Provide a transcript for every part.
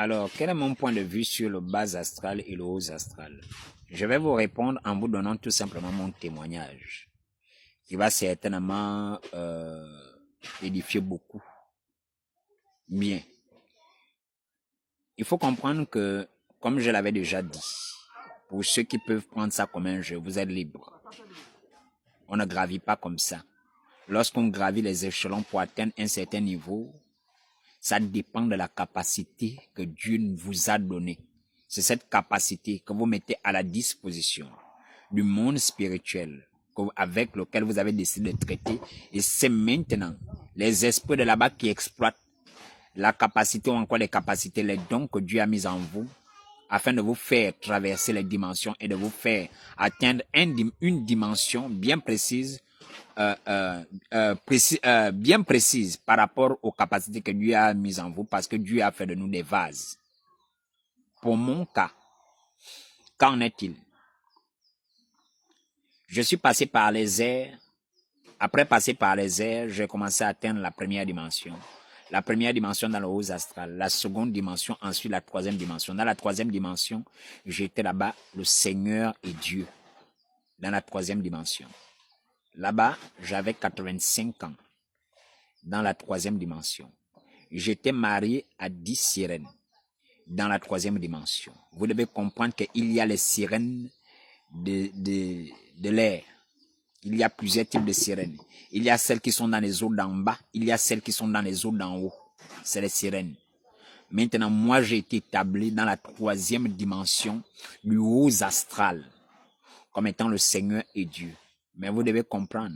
Alors, quel est mon point de vue sur le bas astral et le haut astral? Je vais vous répondre en vous donnant tout simplement mon témoignage, qui va certainement édifier beaucoup. Bien. Il faut comprendre que, comme je l'avais déjà dit, pour ceux qui peuvent prendre ça comme un jeu, vous êtes libre. On ne gravit pas comme ça. Lorsqu'on gravit les échelons pour atteindre un certain niveau, ça dépend de la capacité que Dieu vous a donnée. C'est cette capacité que vous mettez à la disposition du monde spirituel avec lequel vous avez décidé de traiter. Et c'est maintenant les esprits de là-bas qui exploitent la capacité ou encore les capacités, les dons que Dieu a mis en vous afin de vous faire traverser les dimensions et de vous faire atteindre une dimension bien précise, bien précise par rapport aux capacités que Dieu a mises en vous, parce que Dieu a fait de nous des vases. Pour mon cas, qu'en est-il? Je suis passé par les airs. Après passer par les airs, j'ai commencé à atteindre la première dimension. La première dimension dans le haut astral, la seconde dimension, ensuite la troisième dimension. Dans la troisième dimension, j'étais là-bas, le Seigneur et Dieu. Dans la troisième dimension. Là-bas, j'avais 85 ans. Dans la troisième dimension. J'étais marié à 10 sirènes. Dans la troisième dimension. Vous devez comprendre qu'il y a les sirènes de l'air. Il y a plusieurs types de sirènes. Il y a celles qui sont dans les eaux d'en bas. Il y a celles qui sont dans les eaux d'en haut. C'est les sirènes. Maintenant, moi, j'ai été établi dans la troisième dimension du haut astral, comme étant le Seigneur et Dieu. Mais vous devez comprendre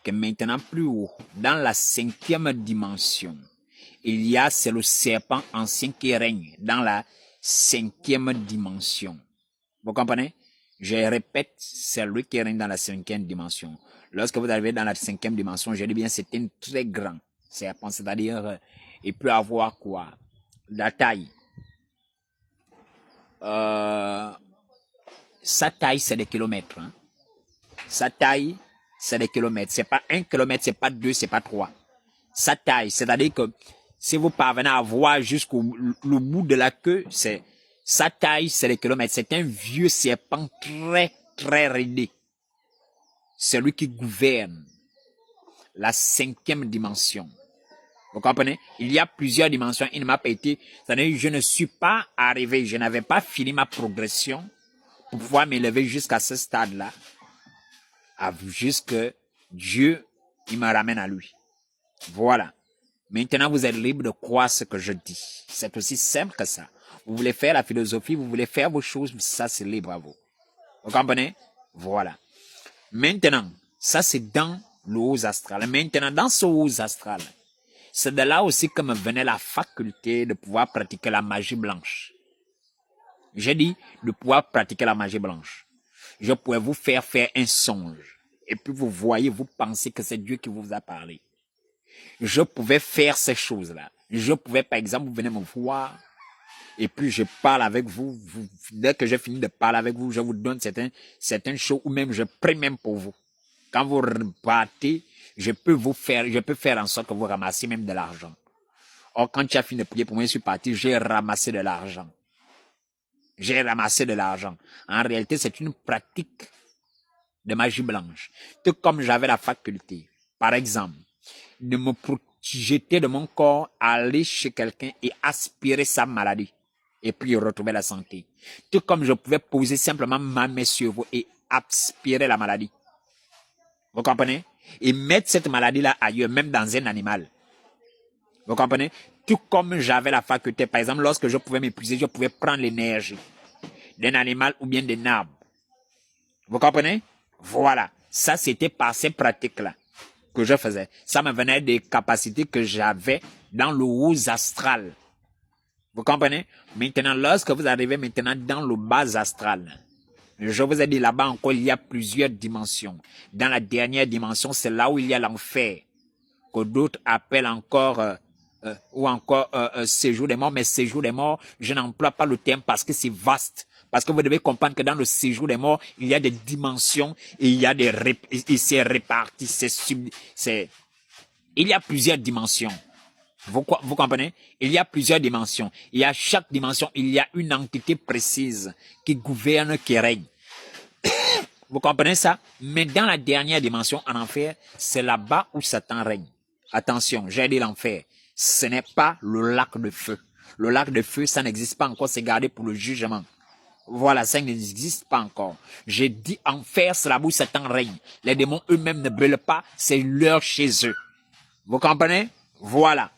que maintenant, plus haut, dans la cinquième dimension, il y a, c'est le serpent ancien qui règne dans la cinquième dimension. Vous comprenez? Je répète, c'est lui qui règne dans la cinquième dimension. Lorsque vous arrivez dans la cinquième dimension, je dis bien, c'est un très grand serpent, c'est-à-dire, il peut avoir quoi? La taille. Sa taille, c'est des kilomètres. Hein? Sa taille, c'est des kilomètres. C'est pas 1 kilomètre, c'est pas 2, c'est pas 3. Sa taille, c'est-à-dire que si vous parvenez à voir jusqu'au le bout de la queue, sa taille, c'est des kilomètres. C'est un vieux serpent très, très raidé. C'est lui qui gouverne la cinquième dimension. Vous comprenez? Il y a plusieurs dimensions. Il ne m'a pas été, c'est-à-dire je ne suis pas arrivé, je n'avais pas fini ma progression pour pouvoir m'élever jusqu'à ce stade-là. Jusque Dieu, il me ramène à lui. Voilà. Maintenant, vous êtes libre de croire ce que je dis. C'est aussi simple que ça. Vous voulez faire la philosophie, vous voulez faire vos choses, ça c'est libre à vous. Vous comprenez? Voilà. Maintenant, ça c'est dans le haut astral. Maintenant, dans ce haut astral, c'est de là aussi que me venait la faculté de pouvoir pratiquer la magie blanche. J'ai dit de pouvoir pratiquer la magie blanche. Je pouvais vous faire un songe. Et puis vous voyez, vous pensez que c'est Dieu qui vous a parlé. Je pouvais faire ces choses-là. Je pouvais, par exemple, vous venez me voir, et puis je parle avec vous. Dès que j'ai fini de parler avec vous, je vous donne certaines choses, ou même je prie même pour vous. Quand vous repartez, je peux faire en sorte que vous ramassiez même de l'argent. Or, quand tu as fini de prier pour moi, je suis parti, j'ai ramassé de l'argent. J'ai ramassé de l'argent. En réalité, c'est une pratique de magie blanche. Tout comme j'avais la faculté, par exemple, de me jeter de mon corps, aller chez quelqu'un et aspirer sa maladie. Et puis retrouver la santé. Tout comme je pouvais poser simplement ma main sur vous et aspirer la maladie. Vous comprenez? Et mettre cette maladie-là ailleurs, même dans un animal. Vous comprenez? Tout comme j'avais la faculté, par exemple, lorsque je pouvais m'épuiser, je pouvais prendre l'énergie d'un animal ou bien d'un arbre. Vous comprenez? Voilà. Ça, c'était par ces pratiques-là que je faisais. Ça me venait des capacités que j'avais dans le haut astral. Vous comprenez? Maintenant, lorsque vous arrivez maintenant dans le bas astral, je vous ai dit là-bas encore, il y a plusieurs dimensions. Dans la dernière dimension, c'est là où il y a l'enfer, que d'autres appellent encore, séjour des morts. Mais séjour des morts, je n'emploie pas le terme parce que c'est vaste. Parce que vous devez comprendre que dans le séjour des morts, il y a des dimensions et il y a et c'est réparti, il y a plusieurs dimensions. Vous comprenez? Il y a plusieurs dimensions. Et à chaque dimension, il y a une entité précise qui gouverne, qui règne. Vous comprenez ça? Mais dans la dernière dimension, en enfer, c'est là-bas où Satan règne. Attention, j'ai dit l'enfer. Ce n'est pas le lac de feu. Le lac de feu, ça n'existe pas encore, c'est gardé pour le jugement. Voilà, ça n'existe pas encore. J'ai dit enfer, c'est là-bas où Satan règne. Les démons eux-mêmes ne brûlent pas, c'est leur chez eux. Vous comprenez? Voilà.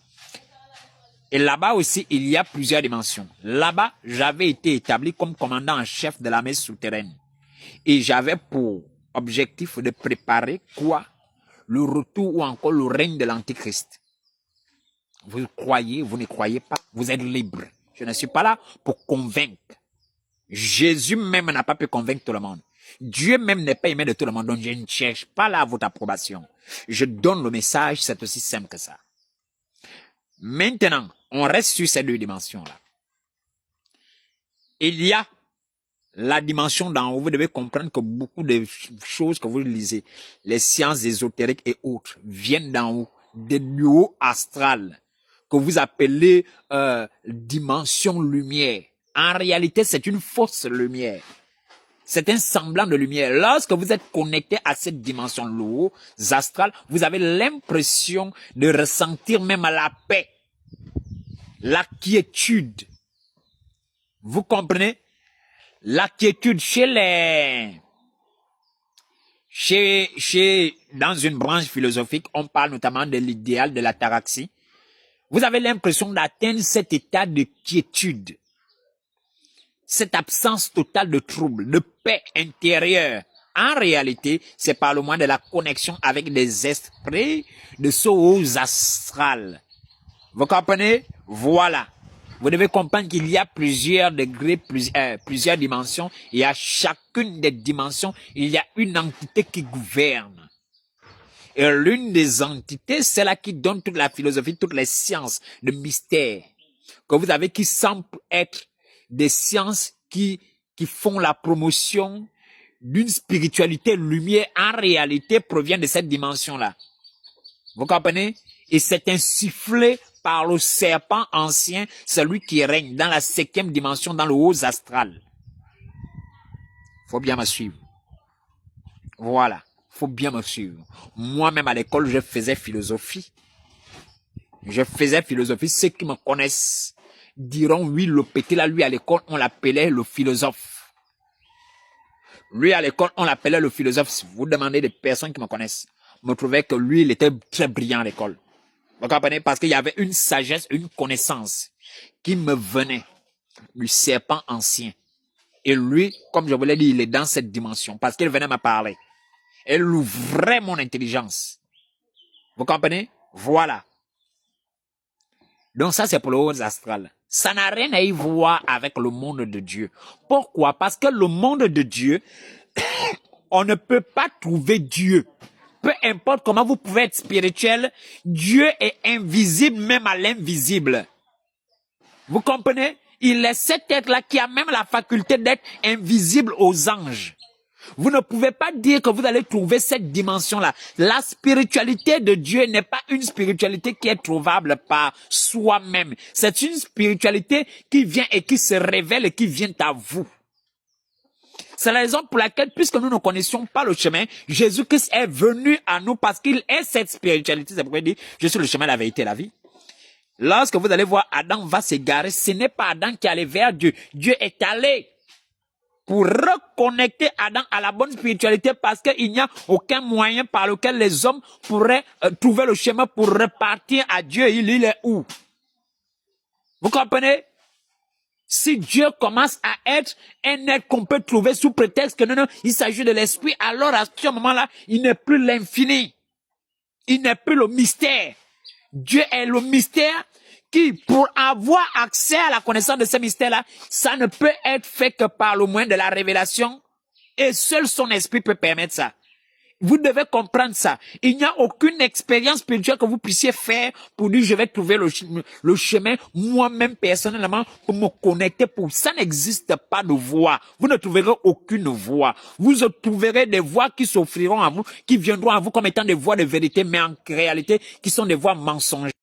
Et là-bas aussi, il y a plusieurs dimensions. Là-bas, j'avais été établi comme commandant en chef de l'armée souterraine. Et j'avais pour objectif de préparer quoi? Le retour ou encore le règne de l'Antichrist. Vous croyez, vous ne croyez pas, vous êtes libre. Je ne suis pas là pour convaincre. Jésus même n'a pas pu convaincre tout le monde. Dieu même n'est pas aimé de tout le monde, donc je ne cherche pas là votre approbation. Je donne le message, c'est aussi simple que ça. Maintenant, on reste sur ces deux dimensions-là. Il y a la dimension d'en haut. Vous devez comprendre que beaucoup de choses que vous lisez, les sciences ésotériques et autres, viennent d'en haut, des niveaux astrales, que vous appelez dimension lumière. En réalité, c'est une fausse lumière. C'est un semblant de lumière. Lorsque vous êtes connecté à cette dimension lourde, astrale, vous avez l'impression de ressentir même la paix, la quiétude. Vous comprenez? La quiétude dans une branche philosophique, on parle notamment de l'idéal de l'ataraxie. Vous avez l'impression d'atteindre cet état de quiétude. Cette absence totale de trouble, de paix intérieure. En réalité, c'est par le moyen de la connexion avec des esprits de ce haut astral. Vous comprenez? Voilà. Vous devez comprendre qu'il y a plusieurs degrés, plusieurs dimensions. Et à chacune des dimensions, il y a une entité qui gouverne. Et l'une des entités, c'est là qui donne toute la philosophie, toutes les sciences de mystère que vous avez qui semblent être des sciences qui font la promotion d'une spiritualité lumière, en réalité provient de cette dimension-là. Vous comprenez? Et c'est insufflé par le serpent ancien, celui qui règne dans la 5e dimension, dans le haut astral. Faut bien me suivre. Voilà. Faut bien me suivre. Moi-même à l'école, je faisais philosophie. Ceux qui me connaissent diront, oui, le petit là, lui à l'école, on l'appelait le philosophe. Lui à l'école, on l'appelait le philosophe. Si vous demandez des personnes qui me connaissent, me trouvaient que lui, il était très brillant à l'école. Vous comprenez? Parce qu'il y avait une sagesse, une connaissance qui me venait du serpent ancien. Et lui, comme je vous l'ai dit, il est dans cette dimension parce qu'il venait me parler. Elle ouvrait mon intelligence. Vous comprenez? Voilà. Donc ça, c'est pour le haut astral. Ça n'a rien à y voir avec le monde de Dieu. Pourquoi? Parce que le monde de Dieu, on ne peut pas trouver Dieu. Peu importe comment vous pouvez être spirituel, Dieu est invisible même à l'invisible. Vous comprenez? Il est cet être-là qui a même la faculté d'être invisible aux anges. Vous ne pouvez pas dire que vous allez trouver cette dimension-là. La spiritualité de Dieu n'est pas une spiritualité qui est trouvable par soi-même. C'est une spiritualité qui vient et qui se révèle et qui vient à vous. C'est la raison pour laquelle, puisque nous ne connaissions pas le chemin, Jésus-Christ est venu à nous parce qu'il est cette spiritualité. C'est pourquoi il dit, je suis le chemin, la vérité et la vie. Lorsque vous allez voir Adam va s'égarer, ce n'est pas Adam qui est allé vers Dieu. Dieu est allé pour reconnecter Adam à la bonne spiritualité parce qu'il n'y a aucun moyen par lequel les hommes pourraient trouver le chemin pour repartir à Dieu. Il est où? Vous comprenez? Si Dieu commence à être un être qu'on peut trouver sous prétexte que non, il s'agit de l'esprit, alors à ce moment-là, il n'est plus l'infini. Il n'est plus le mystère. Dieu est le mystère qui, pour avoir accès à la connaissance de ce mystère-là, ça ne peut être fait que par le moyen de la révélation et seul son esprit peut permettre ça. Vous devez comprendre ça. Il n'y a aucune expérience spirituelle que vous puissiez faire pour dire je vais trouver le chemin moi-même personnellement pour me connecter. Pour ça n'existe pas de voie. Vous ne trouverez aucune voie. Vous trouverez des voies qui s'offriront à vous, qui viendront à vous comme étant des voies de vérité, mais en réalité qui sont des voies mensongères.